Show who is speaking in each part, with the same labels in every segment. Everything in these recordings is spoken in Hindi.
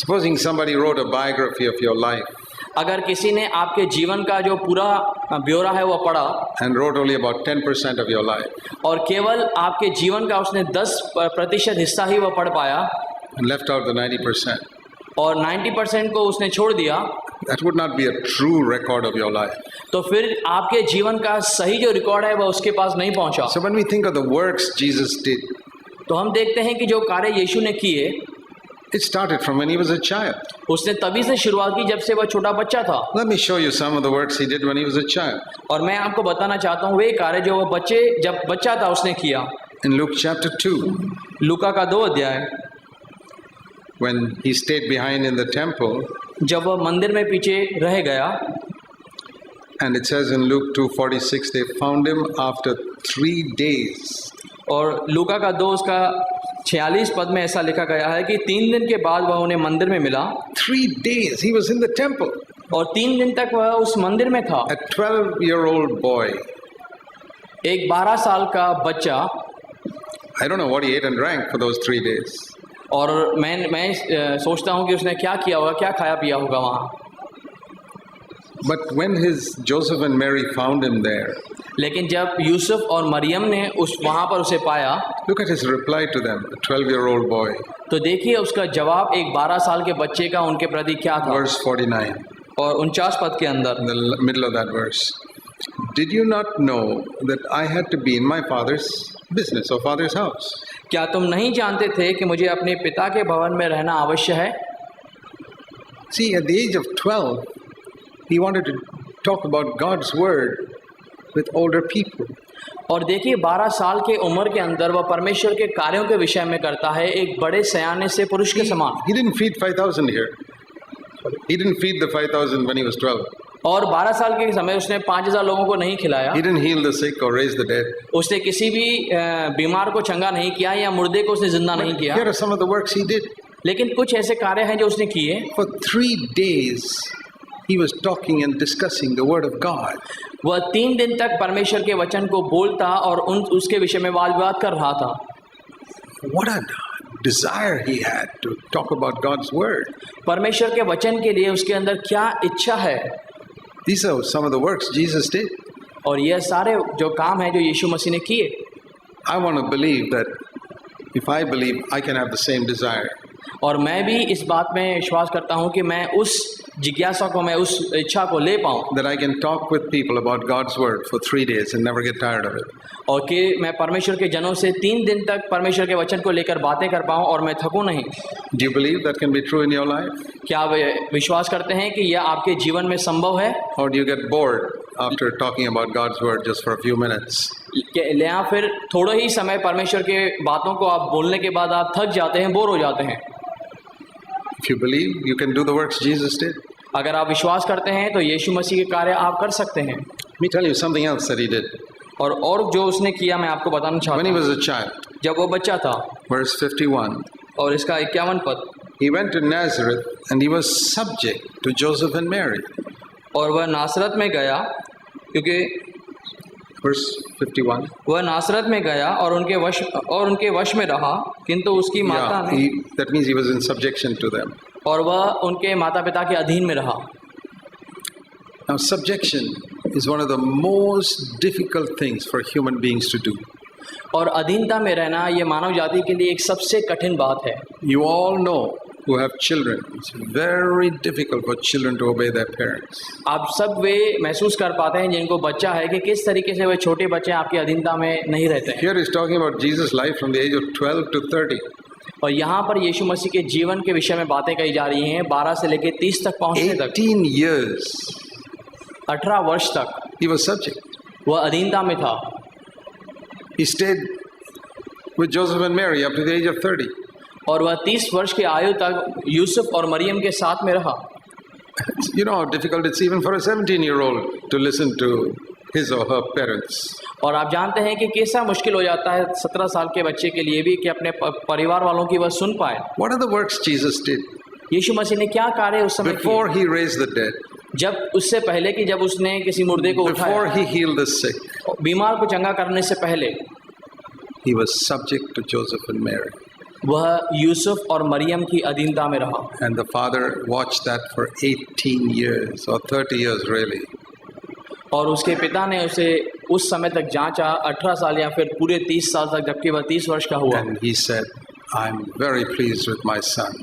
Speaker 1: Supposing somebody wrote a biography of your life
Speaker 2: अगर किसी ने आपके जीवन का जो पूरा ब्यौरा है वो पढ़ा
Speaker 1: and wrote only about 10% of your life
Speaker 2: और केवल आपके जीवन का उसने 10% हिस्सा ही वो पढ़ पाया
Speaker 1: and left out the 90%,
Speaker 2: और 90% को उसने छोड़ दिया,
Speaker 1: that would not be a true record of your life.
Speaker 2: तो फिर आपके जीवन का सही जो रिकॉर्ड है वह उसके पास नहीं पहुंचा।
Speaker 1: So when we think of the works Jesus did,
Speaker 2: तो हम देखते हैं कि जो कार्य यीशु ने किए
Speaker 1: it started from when he was a child.
Speaker 2: उसने तभी से शुरुआत की जब से वह छोटा बच्चा था।
Speaker 1: Let me show you some of the works he did when he was a child.
Speaker 2: और मैं आपको बताना चाहता हूँ वे कार्य जो वह जब बच्चा था उसने किया।
Speaker 1: In Luke chapter 2,
Speaker 2: लूका का 2 अध्याय,
Speaker 1: when he stayed behind in the temple,
Speaker 2: जब वह मंदिर में पीछे रह गया,
Speaker 1: and it says in Luke 2:46, they found him after 3 days.
Speaker 2: और लूका का 2 उसका 46 पद में ऐसा लिखा गया है कि 3 दिन के बाद वह उन्हें मंदिर में मिला।
Speaker 1: 3 days he was in the temple.
Speaker 2: और 3 दिन तक वह उस मंदिर में था।
Speaker 1: A 12-year-old boy.
Speaker 2: एक 12 साल का बच्चा।
Speaker 1: I don't know what he ate and drank for those 3 days.
Speaker 2: और मैं सोचता हूँ कि उसने क्या किया होगा, क्या खाया पिया होगा वहाँ।
Speaker 1: But when Joseph and Mary found him there,
Speaker 2: लेकिन जब यूसुफ और मरियम ने वहाँ पर उसे पाया,
Speaker 1: look at his reply to them, a 12-year-old boy.
Speaker 2: तो देखिए उसका जवाब एक 12 साल के बच्चे का उनके प्रति क्या था।
Speaker 1: Verse 49.
Speaker 2: और 49 पद के अंदर,
Speaker 1: in the middle of that verse. Did you not know that I had to be in my father's business or father's house?
Speaker 2: क्या तुम नहीं जानते थे कि मुझे अपने पिता के भवन में रहना अवश्य है?
Speaker 1: See, at the age of 12, he wanted to talk about God's word with older people.
Speaker 2: और देखिए 12 साल के उम्र के अंदर वह परमेश्वर के कार्यों के विषय में करता है एक बड़े सयाने से पुरुष के समान।
Speaker 1: He didn't feed 5,000 here. He didn't feed the 5,000 when he was 12.
Speaker 2: और 12 साल के समय उसने 5,000 लोगों को नहीं खिलाया।
Speaker 1: He didn't heal the sick or raise the dead.
Speaker 2: उसने किसी भी बीमार को चंगा नहीं किया या मुर्दे को उसने जिंदा नहीं किया।
Speaker 1: Here are some of the works he did.
Speaker 2: लेकिन कुछ ऐसे कार्य हैं जो उसने किए।
Speaker 1: For 3 days, he was talking and discussing the word of God.
Speaker 2: वह 3 दिन तक परमेश्वर के वचन को बोलता और उसके विषय में वाद विवाद कर रहा था।
Speaker 1: What a desire he had to talk about God's word.
Speaker 2: परमेश्वर के वचन के लिए उसके अंदर क्या इच्छा है।
Speaker 1: These are some of the works Jesus did.
Speaker 2: और यह सारे जो काम हैं जो यीशु मसीह ने किए।
Speaker 1: I want to believe that if I believe, I can have the same desire.
Speaker 2: और मैं भी इस बात में विश्वास करता हूँ कि मैं उस जिज्ञासा को, मैं उस इच्छा को ले पाऊँ।
Speaker 1: That I can talk with people about God's word for 3 days and never get tired of it.
Speaker 2: और कि मैं परमेश्वर के जनों से 3 दिन तक परमेश्वर के वचन को लेकर बातें कर पाऊँ और मैं थकूँ नहीं।
Speaker 1: Do you believe that can be true in your life?
Speaker 2: क्या वे विश्वास करते हैं कि यह आपके जीवन में संभव है?
Speaker 1: Or do you get bored after talking about God's word just for a few minutes?
Speaker 2: या फिर थोड़ा ही समय परमेश्वर के बातों को आप बोलने के बाद आप थक जाते हैं, बोर हो जाते हैं?
Speaker 1: If you believe, you can do the works Jesus did.
Speaker 2: अगर आप विश्वास करते हैं तो यीशु मसीह के कार्य आप कर सकते हैं।
Speaker 1: Let me tell you something else that he did.
Speaker 2: और जो उसने किया मैं आपको बताना चाहता
Speaker 1: When he
Speaker 2: हूँ।
Speaker 1: was a child,
Speaker 2: जब वो बच्चा था,
Speaker 1: verse 51,
Speaker 2: और इसका 51 पद,
Speaker 1: he went to Nazareth and he was subject to Joseph and Mary.
Speaker 2: और वह नासरत में गया, क्योंकि
Speaker 1: Verse 51.
Speaker 2: वह नासरत में गया और उनके वश में रहा, किंतु उसकी माता ने,
Speaker 1: That means he was in subjection to them.
Speaker 2: और वह उनके माता पिता के अधीन में रहा।
Speaker 1: Now, subjection is one of the most difficult things for human beings to do.
Speaker 2: और अधीनता में रहना ये मानव जाति के लिए एक सबसे कठिन बात है।
Speaker 1: You all know who have children. It's very difficult for children to obey their parents.
Speaker 2: आप सब वे महसूस कर पाते हैं जिनको बच्चा है कि किस तरीके से वे छोटे बच्चे आपकी अधीनता में नहीं रहते हैं।
Speaker 1: Here he's talking about Jesus' life from the age of 12 to 30.
Speaker 2: और यहाँ पर यीशु मसीह के जीवन के विषय में बातें कही जा रही हैं 12 से लेकर 30 तक पहुँचने तक।
Speaker 1: 18 years
Speaker 2: 18 वर्ष तक
Speaker 1: he was subject.
Speaker 2: वह अधीनता में था।
Speaker 1: He stayed with Joseph and Mary up to the age of 30.
Speaker 2: और वह 30 वर्ष की आयु तक यूसुफ और मरियम के साथ में रहा।
Speaker 1: You know how difficult it's even for a 17-year-old to listen to his or her parents.
Speaker 2: और आप जानते हैं कि कैसा मुश्किल हो जाता है 17 साल के बच्चे के लिए भी कि अपने परिवार वालों की वह सुन पाए।
Speaker 1: What are the works Jesus did?
Speaker 2: यीशु मसीह ने क्या कार्य उस समय
Speaker 1: Before he raised the dead,
Speaker 2: जब उससे पहले कि जब उसने किसी मुर्दे को
Speaker 1: before
Speaker 2: उठाया,
Speaker 1: he healed the sick,
Speaker 2: बीमार को चंगा करने से पहले
Speaker 1: he was subject to Joseph and Mary.
Speaker 2: वह यूसुफ और मरियम की अधीनता में रहा।
Speaker 1: And the father watched that for 18 years or 30 years really.
Speaker 2: और उसके पिता ने उसे उस समय तक जांचा 18 साल या फिर पूरे 30 साल तक, जबकि वह 30 वर्ष का हुआ।
Speaker 1: And he said, I'm very pleased with my son.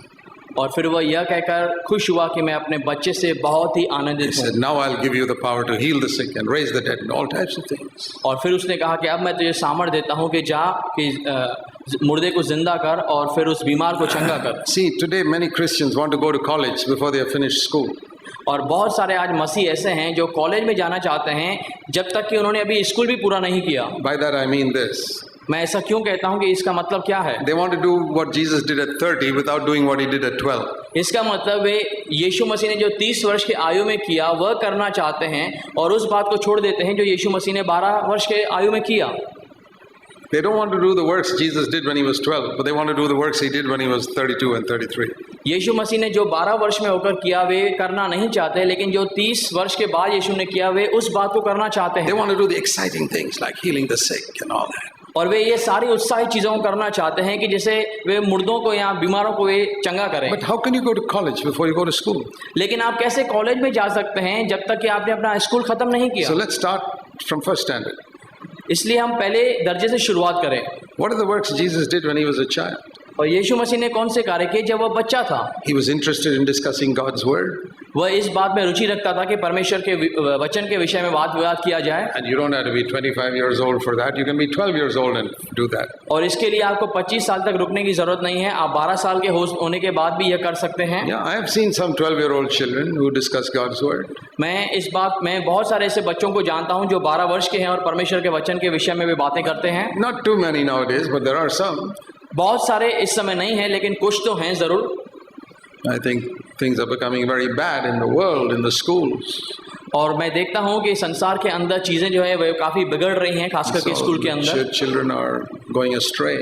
Speaker 2: और फिर वह यह कहकर खुश हुआ कि मैं अपने बच्चे से बहुत ही
Speaker 1: He
Speaker 2: आनंदित
Speaker 1: said,
Speaker 2: हूँ।
Speaker 1: now I'll give you the power to heal the sick and raise the dead and all types of things.
Speaker 2: और फिर उसने कहा कि अब मैं तुझे सामर्थ देता हूँ कि जा कि मुर्दे को जिंदा कर और फिर उस बीमार को चंगा कर।
Speaker 1: See, today many Christians want to go to college before they have finished school.
Speaker 2: और बहुत सारे आज मसीह ऐसे हैं जो कॉलेज में जाना चाहते हैं जब तक कि उन्होंने अभी स्कूल भी पूरा नहीं किया।
Speaker 1: By that I mean this.
Speaker 2: मैं ऐसा क्यों कहता हूँ कि इसका मतलब क्या है?
Speaker 1: They want to do what Jesus did at 30 without doing what he did at 12.
Speaker 2: इसका मतलब है यीशु मसीह ने जो 30 वर्ष की आयु में किया वह करना चाहते हैं और उस बात को छोड़ देते हैं जो यीशु मसीह ने 12 वर्ष के आयु में किया।
Speaker 1: They don't want to do the works Jesus did when he was 12, but they want to do the works he did when he was 32 and 33.
Speaker 2: यीशु मसीह ने जो 12 वर्ष में होकर किया वे करना नहीं चाहते, लेकिन जो 30 वर्ष के बाद यीशु ने किया वे उस बात को करना चाहते
Speaker 1: They
Speaker 2: हैं।
Speaker 1: want to do the exciting things like healing the sick and all that.
Speaker 2: और वे ये सारी उत्साहित चीज़ों को करना चाहते हैं कि जैसे वे मुर्दों को या बीमारों को वे चंगा करें।
Speaker 1: But how can you go to college before you go to school?
Speaker 2: लेकिन आप कैसे कॉलेज में जा सकते हैं जब तक कि आपने अपना स्कूल खत्म नहीं किया?
Speaker 1: So let's start from first standard.
Speaker 2: इसलिए हम पहले दर्जे से शुरुआत करें।
Speaker 1: What are the works Jesus did when he was a child?
Speaker 2: और यीशु मसीह ने कौन से कार्य किए जब वह बच्चा था?
Speaker 1: He was interested in discussing God's word.
Speaker 2: वह इस बात में रुचि रखता था कि परमेश्वर के वचन के विषय में वाद विवाद किया जाए।
Speaker 1: And you don't have to be 25 years old for that. You can be 12 years old and do that.
Speaker 2: और इसके लिए आपको 25 साल तक रुकने की जरूरत नहीं है, आप 12 साल के होने के बाद भी यह कर सकते हैं।
Speaker 1: Yeah, I have seen some 12-year-old children who discuss God's word.
Speaker 2: मैं बहुत सारे ऐसे बच्चों को जानता हूं जो 12 वर्ष के हैं और परमेश्वर के वचन के विषय में वे बातें करते हैं।
Speaker 1: Not too many nowadays, but there are some.
Speaker 2: बहुत सारे इस समय नहीं है, लेकिन कुछ तो हैं जरूर।
Speaker 1: I think things are becoming very bad in the world, in the schools.
Speaker 2: और मैं देखता हूं कि संसार के अंदर चीजें जो है वे काफी बिगड़ रही हैं, खास करके स्कूल के अंदर।
Speaker 1: Children are going astray.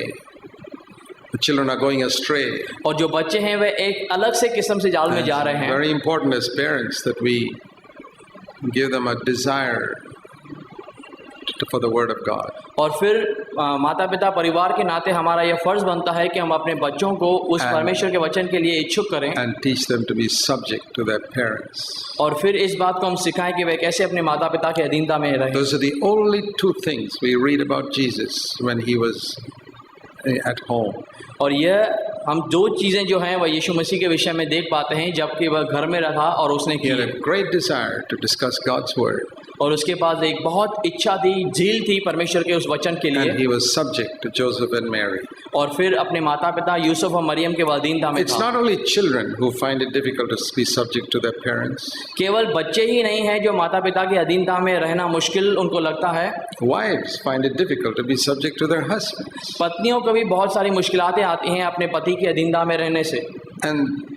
Speaker 1: The children are going astray.
Speaker 2: और जो बच्चे हैं वे एक अलग से किस्म से जाल में जा रहे हैं।
Speaker 1: Very important as parents that we give them a desire for the word of God.
Speaker 2: और फिर माता पिता परिवार के नाते हमारा यह फर्ज बनता है कि हम अपने बच्चों को उस परमेश्वर के वचन के लिए इच्छुक करें।
Speaker 1: And teach them to be subject to their parents.
Speaker 2: और फिर इस बात को हम सिखाएं कि वे कैसे अपने माता पिता के अधीनता में रहें।
Speaker 1: Those are the only two things we read about Jesus when he was at home.
Speaker 2: और यह हम दो चीज़ें जो हैं वह यीशु मसीह के विषय में देख पाते हैं जबकि वह घर में रहा और उसने
Speaker 1: He had
Speaker 2: किया।
Speaker 1: a great desire to discuss God's word.
Speaker 2: और उसके पास एक बहुत इच्छा थी, झील थी परमेश्वर के उस वचन के
Speaker 1: And
Speaker 2: लिए।
Speaker 1: he was subject to Joseph and Mary.
Speaker 2: और फिर अपने माता पिता यूसुफ और मरियम के अधीनता में
Speaker 1: It's
Speaker 2: था।
Speaker 1: not only children who find it difficult to be subject to their parents.
Speaker 2: केवल बच्चे ही नहीं हैं जो माता पिता की अधीनता में रहना मुश्किल उनको लगता है।
Speaker 1: Wives find it difficult to be subject to their husbands.
Speaker 2: पत्नियों को भी बहुत सारी मुश्किलातें आती हैं अपने पति की अधीनता में रहने से।
Speaker 1: And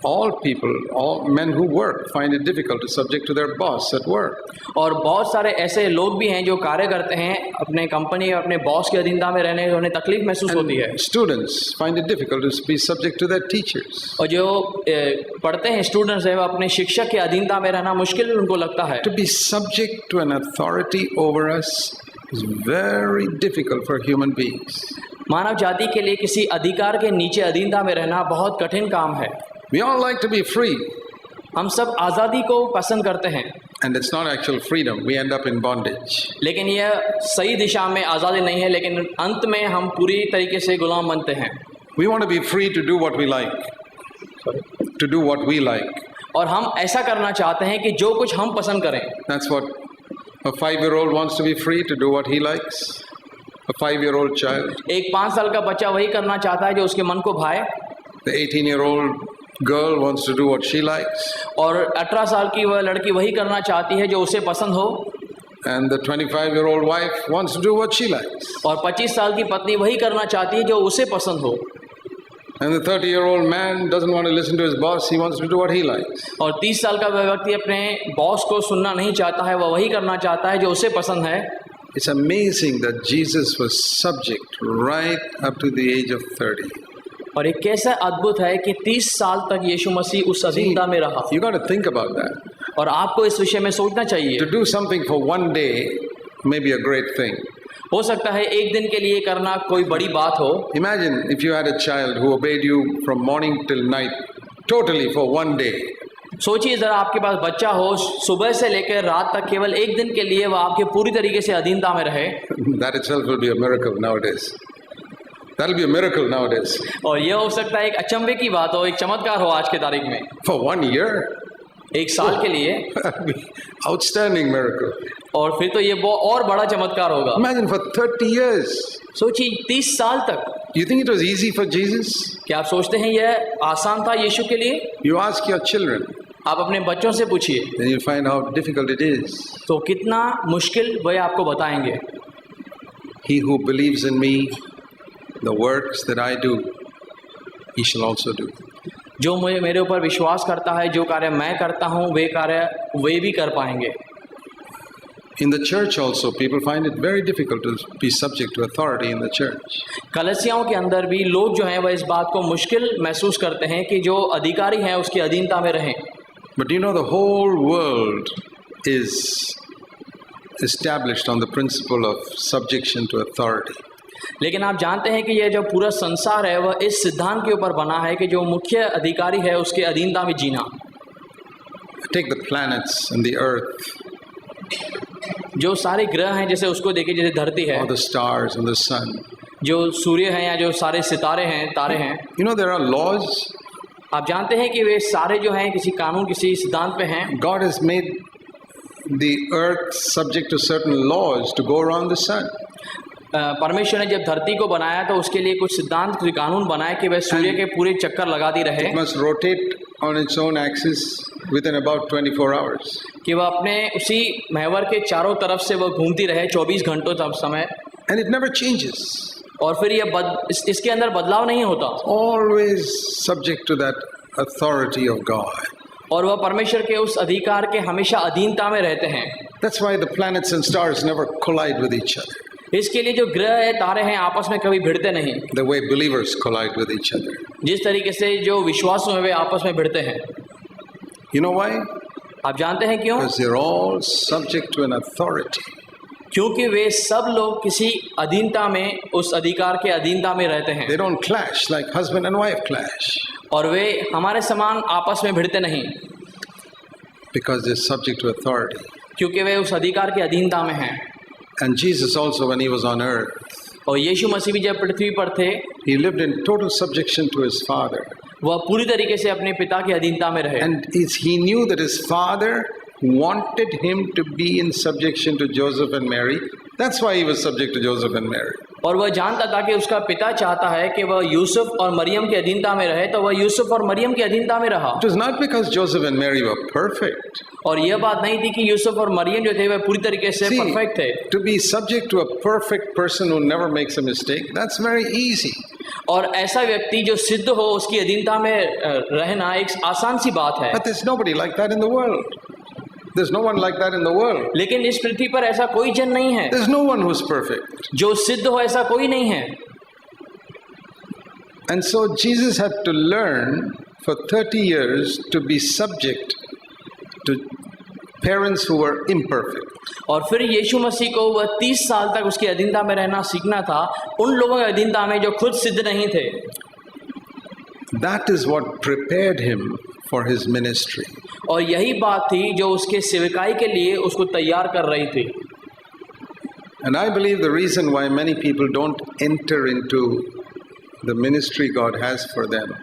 Speaker 1: all people, all men who work find it difficult to subject to their boss at work.
Speaker 2: और बहुत सारे ऐसे लोग भी हैं जो कार्य करते हैं अपने कंपनी और अपने बॉस की अधीनता में रहने उन्हें तकलीफ महसूस होती है।
Speaker 1: And students find it difficult to be subject to their teachers.
Speaker 2: और जो पढ़ते हैं स्टूडेंट्स हैं वो अपने शिक्षक की अधीनता में रहना मुश्किल उनको लगता है।
Speaker 1: To be subject to an authority over us is very difficult for human beings.
Speaker 2: मानव जाति के लिए किसी अधिकार के नीचे अधीनता में रहना बहुत कठिन काम है।
Speaker 1: We all like to be free.
Speaker 2: हम सब आज़ादी को पसंद करते हैं।
Speaker 1: And it's not actual freedom. We end up in bondage.
Speaker 2: लेकिन यह सही दिशा में आज़ादी नहीं है, लेकिन अंत में हम पूरी तरीके से गुलाम बनते हैं।
Speaker 1: We want to be free to do what we like. To do what we like.
Speaker 2: और हम ऐसा करना चाहते हैं कि जो कुछ हम पसंद करें।
Speaker 1: That's what a 5-year-old wants to be free to do what he likes. A 5-year-old child.
Speaker 2: एक 5 साल का बच्चा वही करना चाहता है जो उसके मन को भाए।
Speaker 1: The 18-year-old girl wants to do what she likes.
Speaker 2: और 18 साल की वह लड़की वही करना चाहती है जो उसे पसंद हो।
Speaker 1: And the 25-year-old wife wants to do what she likes.
Speaker 2: और 25 साल की पत्नी वही करना चाहती है जो उसे पसंद हो।
Speaker 1: And the 30-year-old man doesn't want to listen to his boss. He wants to do what he likes.
Speaker 2: और 30 साल का व्यक्ति अपने बॉस को सुनना नहीं चाहता है, वह वही करना चाहता है जो उसे पसंद है।
Speaker 1: It's amazing that Jesus was subject right up to the age of 30.
Speaker 2: और ये कैसा अद्भुत है कि 30 साल तक यीशु मसीह उस अधीनता में रहा।
Speaker 1: You got to think about that.
Speaker 2: और आपको इस विषय में सोचना चाहिए।
Speaker 1: To do something for one day may be a great thing.
Speaker 2: हो सकता है एक दिन के लिए करना कोई बड़ी बात हो।
Speaker 1: Imagine if you had a child who obeyed you from morning till night, totally for one day.
Speaker 2: सोचिए जरा आपके पास बच्चा हो, सुबह से लेकर रात तक केवल एक दिन के लिए वह आपके पूरी तरीके से अधीनता में रहे।
Speaker 1: That itself will be a miracle nowadays. That'll be a miracle nowadays.
Speaker 2: और यह हो सकता है एक अचंभे की बात हो, एक चमत्कार हो आज के तारीख में।
Speaker 1: For 1 year?
Speaker 2: एक साल के लिए।
Speaker 1: That'll be outstanding miracle.
Speaker 2: और फिर तो ये वो और बड़ा चमत्कार होगा।
Speaker 1: Imagine for 30 years.
Speaker 2: सोचिए 30 साल तक।
Speaker 1: You think it was easy for Jesus?
Speaker 2: क्या आप सोचते हैं यह आसान था यीशु के लिए?
Speaker 1: You ask your children,
Speaker 2: आप अपने बच्चों से पूछिए,
Speaker 1: then you'll find how difficult it is.
Speaker 2: तो कितना मुश्किल वह आपको बताएंगे।
Speaker 1: He who believes in me, the works that I do, he shall also do.
Speaker 2: जो मेरे ऊपर विश्वास करता है, जो कार्य मैं करता हूँ वे कार्य वे भी कर पाएंगे।
Speaker 1: In the church also, people find it very difficult to be subject to authority in the church.
Speaker 2: कलीसियाओं के अंदर भी लोग जो हैं वह इस बात को मुश्किल महसूस करते हैं कि जो अधिकारी हैं उसकी अधीनता में रहें।
Speaker 1: But you know, the whole world is established on the principle of subjection to authority.
Speaker 2: लेकिन आप जानते हैं कि यह जो पूरा संसार है वह इस सिद्धांत के ऊपर बना है कि जो मुख्य अधिकारी है उसके अधीनता में जीना।
Speaker 1: Take the planets and the earth,
Speaker 2: जो सारे ग्रह हैं जैसे उसको देखिए, जैसे धरती है,
Speaker 1: or the stars and the sun.
Speaker 2: जो सूर्य हैं या जो सारे सितारे हैं, तारे हैं।
Speaker 1: You know, there are laws.
Speaker 2: आप जानते हैं कि वे सारे जो हैं किसी कानून, किसी सिद्धांत पे हैं।
Speaker 1: God has made the earth subject to certain laws to go around the sun.
Speaker 2: परमेश्वर ने जब धरती को बनाया तो उसके लिए कुछ सिद्धांत, कुछ कानून बनाए कि वह सूर्य के पूरे चक्कर लगाती रहे।
Speaker 1: It must rotate on its own axis within about 24 hours.
Speaker 2: कि वह अपने उसी महवर के चारों तरफ से वह घूमती रहे 24 घंटों तक समय।
Speaker 1: And it never changes.
Speaker 2: और फिर यह इसके अंदर बदलाव नहीं होता।
Speaker 1: Always subject to that authority of God.
Speaker 2: और वह परमेश्वर के उस अधिकार के हमेशा अधीनता में रहते हैं।
Speaker 1: That's why the planets and stars never collide with each other.
Speaker 2: इसके लिए जो ग्रह है, तारे हैं, आपस में कभी भिड़ते नहीं।
Speaker 1: The way believers collide with each other.
Speaker 2: जिस तरीके से जो विश्वासु हैं वे आपस में भिड़ते हैं।
Speaker 1: You know why?
Speaker 2: आप जानते हैं क्यों?
Speaker 1: Because they're all subject to an authority.
Speaker 2: क्योंकि वे सब लोग किसी अधीनता में, उस अधिकार के अधीनता में रहते हैं।
Speaker 1: They don't clash like husband and wife clash.
Speaker 2: और वे हमारे समान आपस में भिड़ते नहीं।
Speaker 1: Because they're subject to authority.
Speaker 2: क्योंकि वे उस अधिकार के अधीनता में हैं।
Speaker 1: And Jesus also, when he was on earth,
Speaker 2: और यीशु मसीह भी जब पृथ्वी पर थे,
Speaker 1: he lived in total subjection to his Father.
Speaker 2: वह पूरी तरीके से अपने पिता की अधीनता में रहे।
Speaker 1: And he knew that his Father wanted him to be in subjection to Joseph and Mary. That's why he was subject to Joseph and Mary.
Speaker 2: और वह जानता था कि उसका पिता चाहता है कि वह यूसुफ और मरियम की अधीनता में रहे, तो वह यूसुफ और मरियम की अधीनता में रहा।
Speaker 1: It was not because Joseph and Mary were perfect.
Speaker 2: और यह बात नहीं थी कि यूसुफ और मरियम जो थे वह पूरी तरीके से परफेक्ट थे।
Speaker 1: To be subject to a perfect person who never makes a mistake, that's very easy.
Speaker 2: और ऐसा व्यक्ति जो सिद्ध हो उसकी अधीनता में रहना एक आसान सी बात है।
Speaker 1: But there's nobody like that in the world. There's no one like that in the world.
Speaker 2: लेकिन इस पृथ्वी पर ऐसा कोई जन नहीं है।
Speaker 1: There's no one who's perfect.
Speaker 2: जो सिद्ध हो ऐसा कोई नहीं है।
Speaker 1: And so Jesus had to learn for 30 years to be subject to parents who were imperfect.
Speaker 2: और फिर यीशु मसीह को वह 30 साल तक उसकी अधीनता में रहना सीखना था, उन लोगों की अधीनता में जो खुद सिद्ध नहीं थे।
Speaker 1: That is what prepared him for his ministry.
Speaker 2: और यही बात थी जो उसके सेवकाई के लिए उसको तैयार कर रही थी।
Speaker 1: And I believe the reason why many people don't enter into the ministry God has for them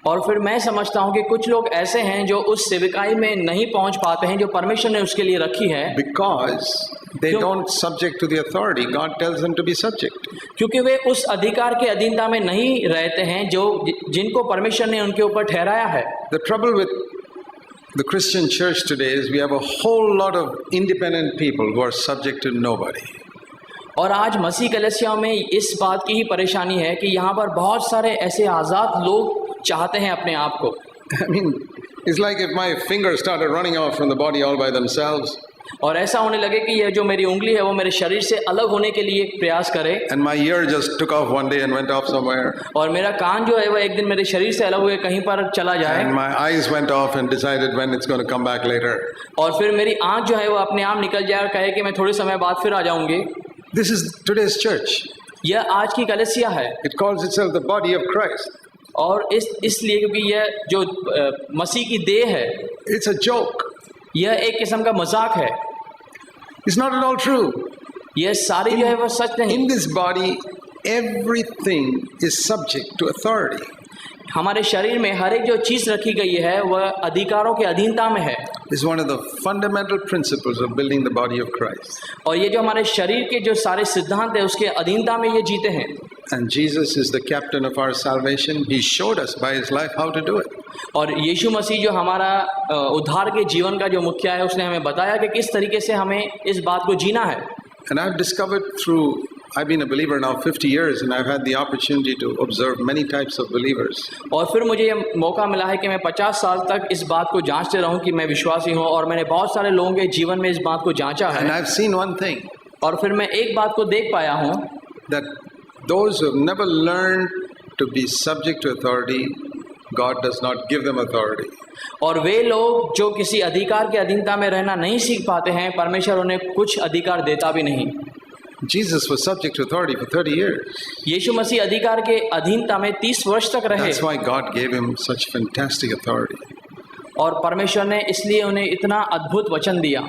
Speaker 2: और फिर मैं समझता हूँ कि कुछ लोग ऐसे हैं जो उस सेवकाई में नहीं पहुँच पाते हैं जो परमेश्वर ने उसके लिए रखी है,
Speaker 1: because they don't subject to the authority God tells them to be subject.
Speaker 2: क्योंकि वे उस अधिकार के अधीनता में नहीं रहते हैं जो जिनको परमेश्वर ने उनके ऊपर ठहराया है।
Speaker 1: The trouble with the Christian church today is we have a whole lot of independent people who are subject to nobody.
Speaker 2: और आज मसीह कलीसियाओं में इस बात की ही परेशानी है कि यहाँ पर बहुत सारे ऐसे आज़ाद लोग चाहते हैं अपने आप को।
Speaker 1: I mean, it's like if my fingers started running off from the body all by themselves.
Speaker 2: और ऐसा होने लगे कि यह जो मेरी उंगली है वो मेरे शरीर से अलग होने के लिए प्रयास करे।
Speaker 1: And my ear just took off one day and went off somewhere.
Speaker 2: और मेरा कान जो है वह एक दिन मेरे शरीर से अलग हुए कहीं पर चला जाए।
Speaker 1: And my eyes went off and decided when it's going to come back later.
Speaker 2: और फिर मेरी आँख जो है वो अपने आप निकल जाए और कहे कि मैं थोड़े समय बाद फिर आ जाऊंगी।
Speaker 1: This is today's church.
Speaker 2: यह आज की कलीसिया है
Speaker 1: It calls itself the body of Christ.
Speaker 2: और इसलिए क्योंकि यह जो मसीह की देह है
Speaker 1: It's a joke.
Speaker 2: यह एक किस्म का मजाक है।
Speaker 1: It's not at all true.
Speaker 2: यह सारी जो है वह सच नहीं।
Speaker 1: In this body, everything is subject to authority.
Speaker 2: हमारे शरीर में हर एक जो चीज़ रखी गई है वह अधिकारों के अधीनता में है।
Speaker 1: It's one of the fundamental principles of building the body of Christ.
Speaker 2: और ये जो हमारे शरीर के जो सारे सिद्धांत है उसके अधीनता में ये जीते हैं।
Speaker 1: And Jesus is the captain of our salvation. He showed us by his life how to do it.
Speaker 2: और यीशु मसीह जो हमारा उद्धार के जीवन का जो मुखिया है उसने हमें बताया कि किस तरीके से हमें इस बात को जीना है।
Speaker 1: And I've discovered I've been a believer now 50 years and I've had the opportunity to observe many types of believers.
Speaker 2: और फिर मुझे ये मौका मिला है कि मैं 50 साल तक इस बात को जांचते रहूं कि मैं विश्वासी हूं और मैंने बहुत सारे लोगों के जीवन में इस बात को जांचा है।
Speaker 1: And I've seen one thing.
Speaker 2: और फिर मैं एक बात को देख पाया हूं
Speaker 1: that those who have never learned to be subject to authority, God does not give them authority.
Speaker 2: और वे लोग जो किसी अधिकार के अधीनता में रहना नहीं सीख पाते हैं परमेश्वर उन्हें कुछ अधिकार देता भी नहीं।
Speaker 1: Jesus was subject to authority for 30 years.
Speaker 2: यीशु मसीह अधिकार के अधीनता में 30 वर्ष तक रहे।
Speaker 1: That's why God gave him such fantastic authority.
Speaker 2: और परमेश्वर ने इसलिए उन्हें इतना अद्भुत वचन दिया।